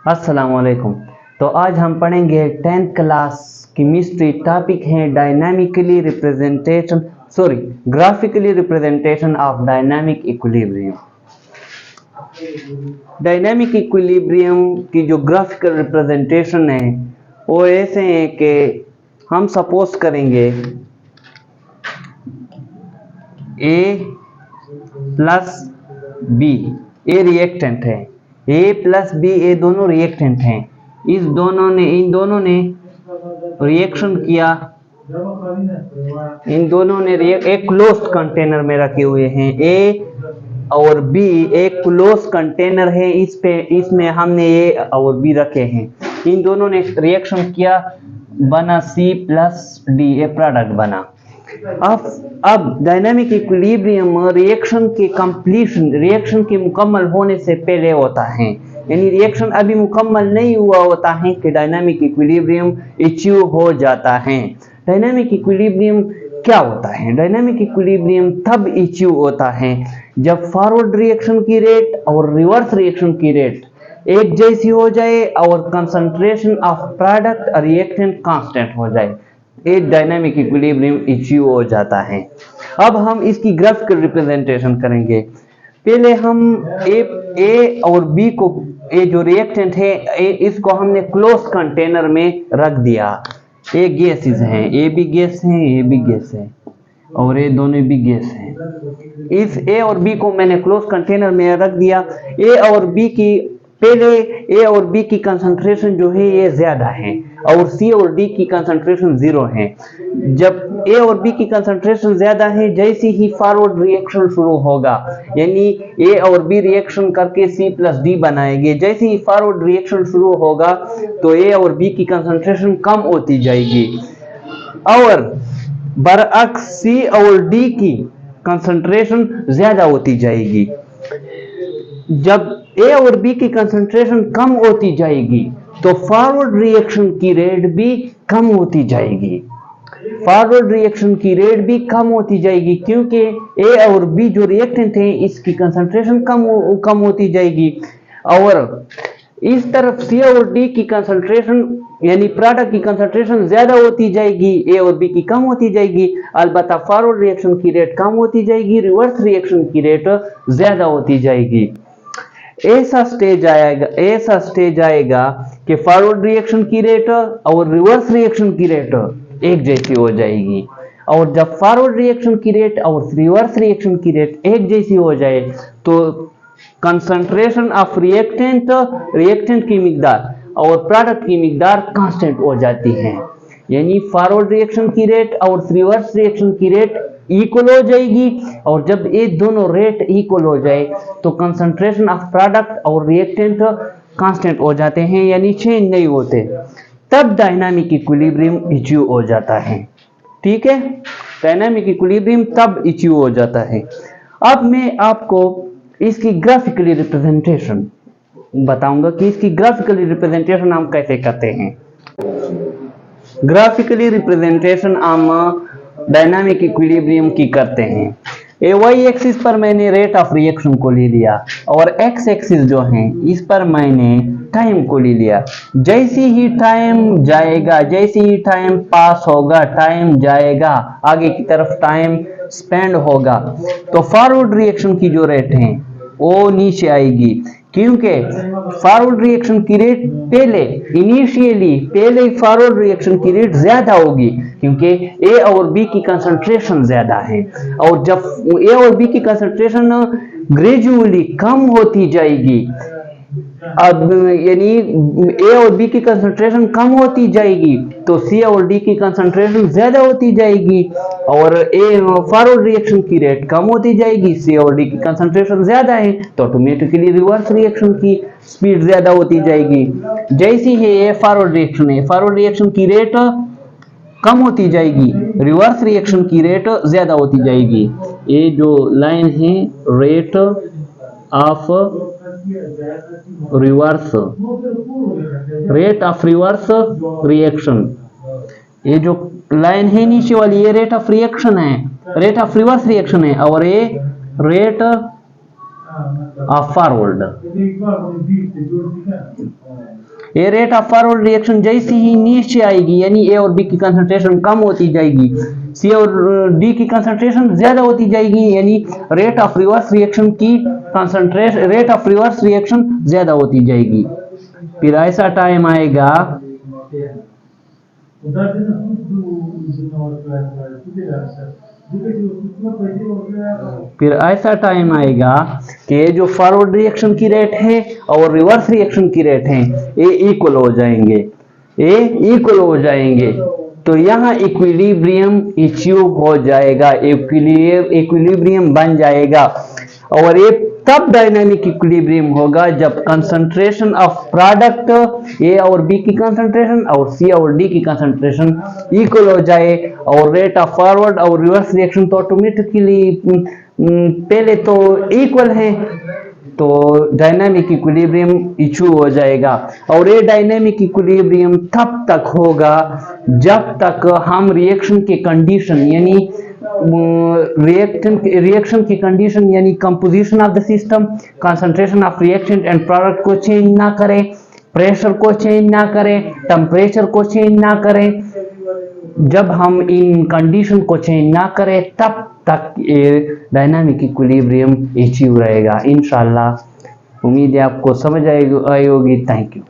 अस्सलाम वालेकुम। तो आज हम पढ़ेंगे 10th क्लास केमिस्ट्री। टॉपिक है graphically representation of dynamic equilibrium. Dynamic equilibrium की जो ग्राफिकल रिप्रेजेंटेशन है वो ऐसे है कि हम सपोज करेंगे A plus B, A reactant है, A प्लस बी ये दोनों रिएक्टेंट हैं। इन दोनों ने रिएक्शन किया, इन दोनों ने एक क्लोज्ड कंटेनर में रखे हुए हैं। A और B एक क्लोज्ड कंटेनर है, इसमें हमने A और B रखे हैं। इन दोनों ने रिएक्शन किया, बना C प्लस D, ये प्रोडक्ट बना। अब डायनामिक इक्विलिब्रियम रिएक्शन के मुकम्मल होने से पहले होता है, यानी रिएक्शन अभी मुकम्मल नहीं हुआ होता है कि डायनामिक इक्विलिब्रियम अचीव हो जाता है। डायनामिक इक्विलिब्रियम क्या होता है? डायनामिक इक्विलिब्रियम तब अचीव होता है जब फॉरवर्ड रिएक्शन की रेट और रिवर्स रिएक्शन की रेट एक जैसी हो जाए और कंसंट्रेशन ऑफ प्रोडक्ट और रिएक्टेंट कांस्टेंट हो जाए। एक डायनामिक इक्विलिब्रियम अचीव हो जाता है। अब हम इसकी ग्राफिकल रिप्रेजेंटेशन करेंगे। पहले हम ए और बी को, ये जो रिएक्टेंट है इसको हमने क्लोज कंटेनर में रख दिया। ये गैसेस हैं, ए भी गैस है, ये भी गैस है और ये दोनों भी गैस हैं। इस ए और बी को मैंने क्लोज कंटेनर में रख दिया। पहले ए और बी की कंसंट्रेशन जो है ये ज्यादा है और सी और डी की कंसंट्रेशन 0 है। जब ए और बी की कंसंट्रेशन ज्यादा है, जैसे ही फॉरवर्ड रिएक्शन शुरू होगा, यानी ए और बी रिएक्शन करके सी प्लस डी बनाएंगे, जैसे ही फॉरवर्ड रिएक्शन शुरू होगा तो ए और बी की कंसंट्रेशन कम होती जाएगी और बरअक्स सी और डी की कंसंट्रेशन ज्यादा होती जाएगी। जब ए और बी की कंसंट्रेशन कम होती जाएगी तो फॉरवर्ड रिएक्शन की रेट भी कम होती जाएगी। फॉरवर्ड रिएक्शन की रेट भी कम होती जाएगी क्योंकि ए और बी जो रिएक्टेंट हैं इसकी कंसंट्रेशन कम होती जाएगी और इस तरफ सी और डी की कंसंट्रेशन यानी प्रोडक्ट की कंसंट्रेशन ज्यादा होती जाएगी, ए और बी की कम होती जाएगी। अलबत्ता फॉरवर्ड रिएक्शन की रेट कम होती जाएगी, रिवर्स रिएक्शन की रेट ज्यादा होती जाएगी। ऐसा स्टेज आएगा कि फॉरवर्ड रिएक्शन की रेट और रिवर्स रिएक्शन की रेट एक जैसी हो जाएगी और जब फॉरवर्ड रिएक्शन की रेट और रिवर्स रिएक्शन की रेट एक जैसी हो जाए तो कंसंट्रेशन ऑफ रिएक्टेंट की मिकदार और प्रोडक्ट की मिकदार कांस्टेंट हो जाती है, यानी फॉरवर्ड रिएक्शन की रेट और रिवर्स रिएक्शन की रेट इक्वल हो जाएगी और जब ये दोनों रेट इक्वल हो जाए तो कंसंट्रेशन ऑफ प्रोडक्ट और रिएक्टेंट कांस्टेंट हो जाते हैं, यानी चेंज नहीं होते। तब डायनामिक इक्विलिब्रियम अचीव हो जाता है। ठीक है, डायनामिक इक्विलिब्रियम तब अचीव हो जाता है। अब मैं आपको इसकी ग्राफिकली रिप्रेजेंटेशन बताऊंगा कि इसकी ग्राफिकली रिप्रेजेंटेशन हम कैसे करते हैं। ग्राफिकली रिप्रेजेंटेशन हम डायनामिक इक्विलिब्रियम की करते हैं। ए वाई एक्सिस पर मैंने रेट ऑफ रिएक्शन को ले लिया और एक्स एक्सिस जो है इस पर मैंने टाइम को ले लिया। जैसे ही टाइम जाएगा, जैसे ही टाइम पास होगा, टाइम जाएगा, आगे की तरफ टाइम स्पेंड होगा तो फॉरवर्ड रिएक्शन की जो रेट है वो नीचे आएगी क्योंकि फॉरवर्ड रिएक्शन की रेट पहले फॉरवर्ड रिएक्शन की रेट ज्यादा होगी क्योंकि ए और बी की कंसंट्रेशन ज्यादा है और जब ए और बी की कंसंट्रेशन ग्रेजुअली कम होती जाएगी, अब यानी ए और बी की कंसंट्रेशन कम होती जाएगी तो सी और डी की कंसंट्रेशन ज्यादा होती जाएगी और ए फॉरवर्ड रिएक्शन की रेट कम होती जाएगी, सी और डी की कंसंट्रेशन ज्यादा है तो ऑटोमेटिकली रिवर्स रिएक्शन की स्पीड ज्यादा होती जाएगी। जैसी है ये फॉरवर्ड रिएक्शन की रेट कम होती जाएगी, रिवर्स रिएक्शन की रेट ज्यादा होती जाएगी। ये जो लाइन है रेट ऑफ रिवर्स रिएक्शन, ये जो लाइन है नीचे वाली ये रेट ऑफ रिवर्स रिएक्शन है और ये रेट ऑफ फॉरवर्ड। ये रेट ऑफ फॉरवर्ड रिएक्शन जैसे ही नीचे आएगी यानी ए और बी की कंसंट्रेशन कम होती जाएगी, सी और डी की कंसंट्रेशन ज्यादा होती जाएगी यानी रेट ऑफ रिवर्स रिएक्शन की concentration rate of reverse reaction ज्यादा होती जाएगी। फिर ऐसा टाइम आएगा कि जो फॉरवर्ड रिएक्शन की रेट है और रिवर्स रिएक्शन की रेट है ये इक्वल हो जाएंगे, ये इक्वल हो जाएंगे। तो यहाँ इक्विलिब्रियम अचीव हो जाएगा, इक्विलिब्रियम बन जाएगा। और ये तब डायनामिक इक्विलिब्रियम होगा जब कंसंट्रेशन ऑफ प्रोडक्ट ए और बी की कंसंट्रेशन और सी और डी की कंसंट्रेशन इक्वल हो जाए और रेट ऑफ फॉरवर्ड और रिवर्स रिएक्शन तो ऑटोमेटिकली पहले तो इक्वल है, तो डायनामिक इक्विलिब्रियम अचीव हो जाएगा। और ये डायनामिक इक्विलिब्रियम तब तक होगा जब तक हम रिएक्शन के कंडीशन यानी रिएक्शन की कंडीशन यानी composition of the system, concentration of reactant and product को चेंज ना करें, प्रेशर को चेंज ना करें, टेम्परेचर को चेंज ना करें। जब हम इन कंडीशन को चेंज ना करें तब तक ये डायनामिक इक्विलिब्रियम अचीव रहेगा। इंशाल्लाह उम्मीद है आपको समझ आई होगी। Thank you.